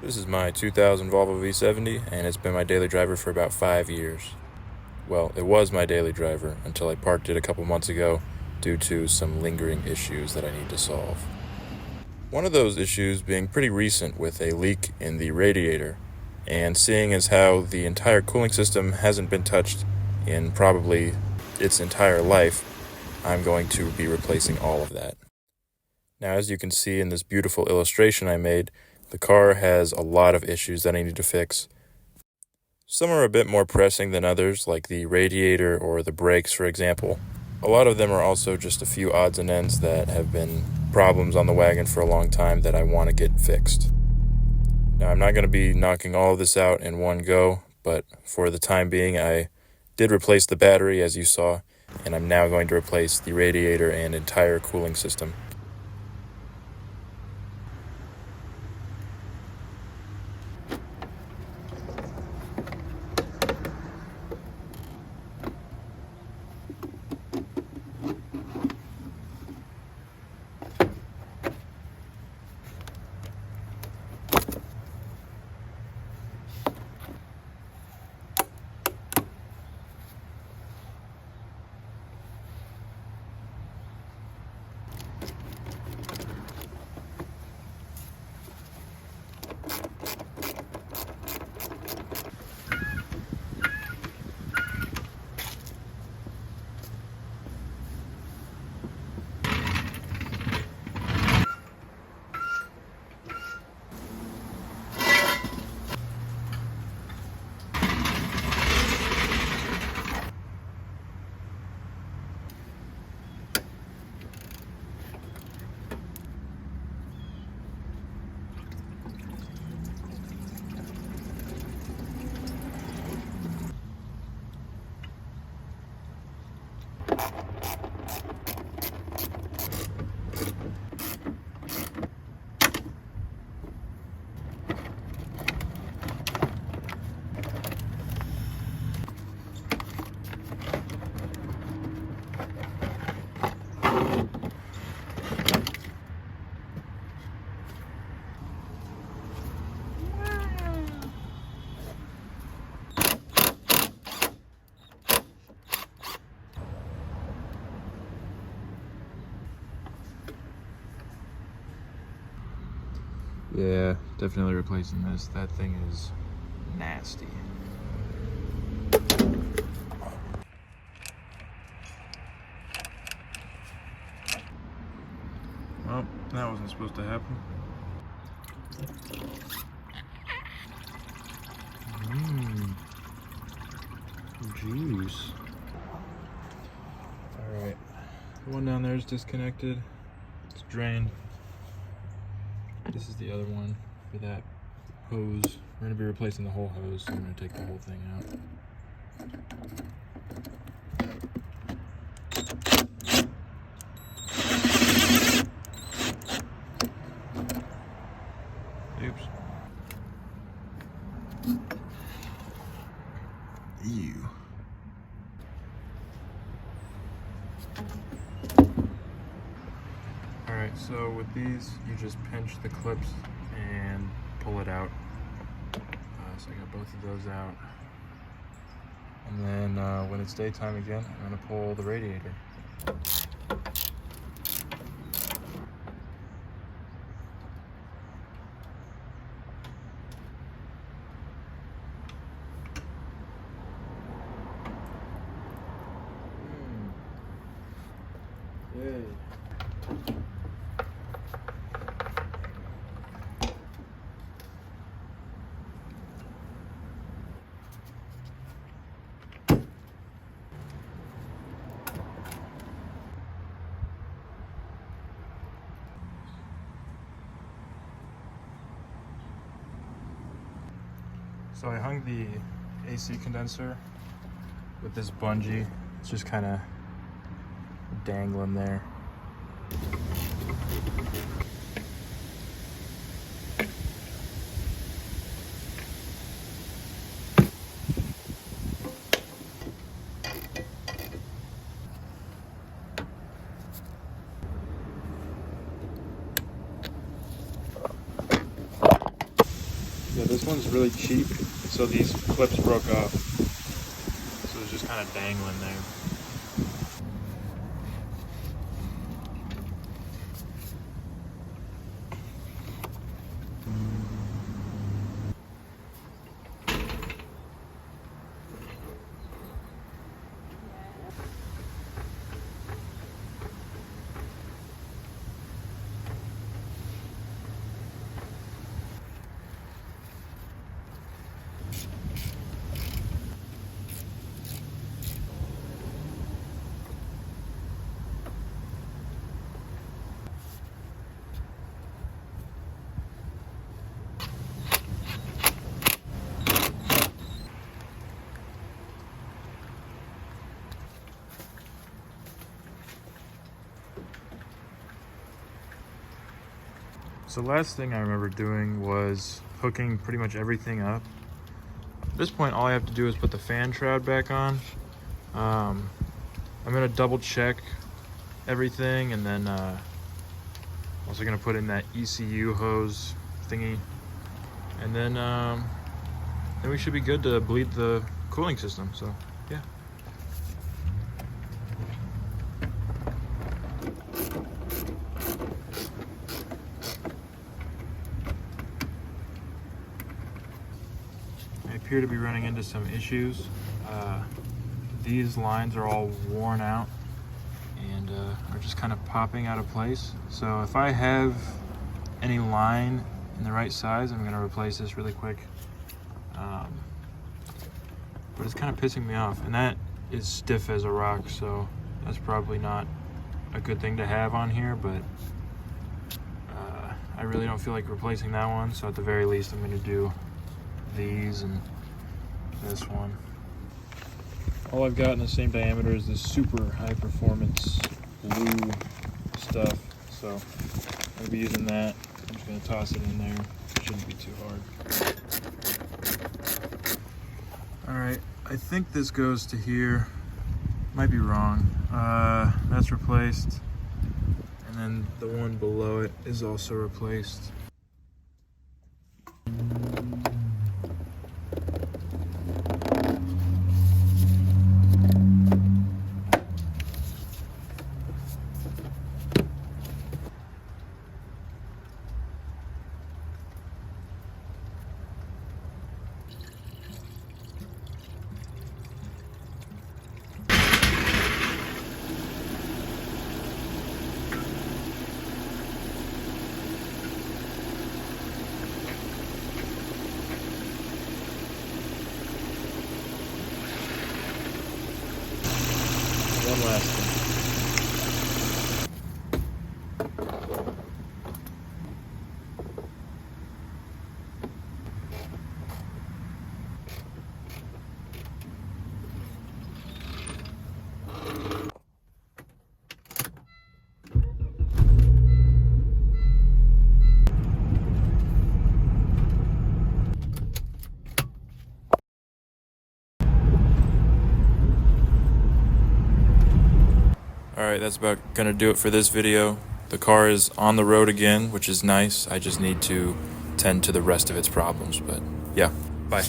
This is my 2000 Volvo V70, and it's been my daily driver for about 5 years. Well, it was my daily driver until I parked it a couple months ago due to some lingering issues that I need to solve. One of those issues being pretty recent with a leak in the radiator, and seeing as how the entire cooling system hasn't been touched in probably its entire life, I'm going to be replacing all of that. Now, as you can see in this beautiful illustration I made, the car has a lot of issues that I need to fix. Some are a bit more pressing than others, like the radiator or the brakes, for example. A lot of them are also just a few odds and ends that have been problems on the wagon for a long time that I want to get fixed. Now, I'm not going to be knocking all of this out in one go, but for the time being, I did replace the battery, as you saw, and I'm now going to replace the radiator and entire cooling system. Yeah, definitely replacing this. That thing is nasty. Well, that wasn't supposed to happen. Juice. Alright, the one down there is disconnected. It's drained. This is the other one for that hose. We're going to be replacing the whole hose, so I'm going to take the whole thing out. Oops. Ew. Alright, so with these, you just pinch the clips and pull it out. So I got both of those out. And then when it's daytime again, I'm going to pull the radiator. Yay. So I hung the AC condenser with this bungee. It's just kind of dangling there. This one's really cheap, so these clips broke off. So it's just kind of dangling there. So last thing I remember doing was hooking pretty much everything up. At this point, all I have to do is put the fan shroud back on. I'm gonna double check everything, and then also gonna put in that ECU hose thingy, and then we should be good to bleed the cooling system. So yeah. I appear to be running into some issues. These lines are all worn out and are just kind of popping out of place. So if I have any line in the right size, I'm gonna replace this really quick. But it's kind of pissing me off, and that is stiff as a rock, so that's probably not a good thing to have on here, but I really don't feel like replacing that one, so at the very least I'm gonna do these and this one. All I've got in the same diameter is this super high performance blue stuff, so I'm gonna be using that. I'm just gonna toss it in there. It shouldn't be too hard. All right, I think this goes to here. Might be wrong. That's replaced, and then the one below it is also replaced. One last thing. Alright, that's about gonna do it for this video. The car is on the road again, which is nice. I just need to tend to the rest of its problems, but yeah, bye.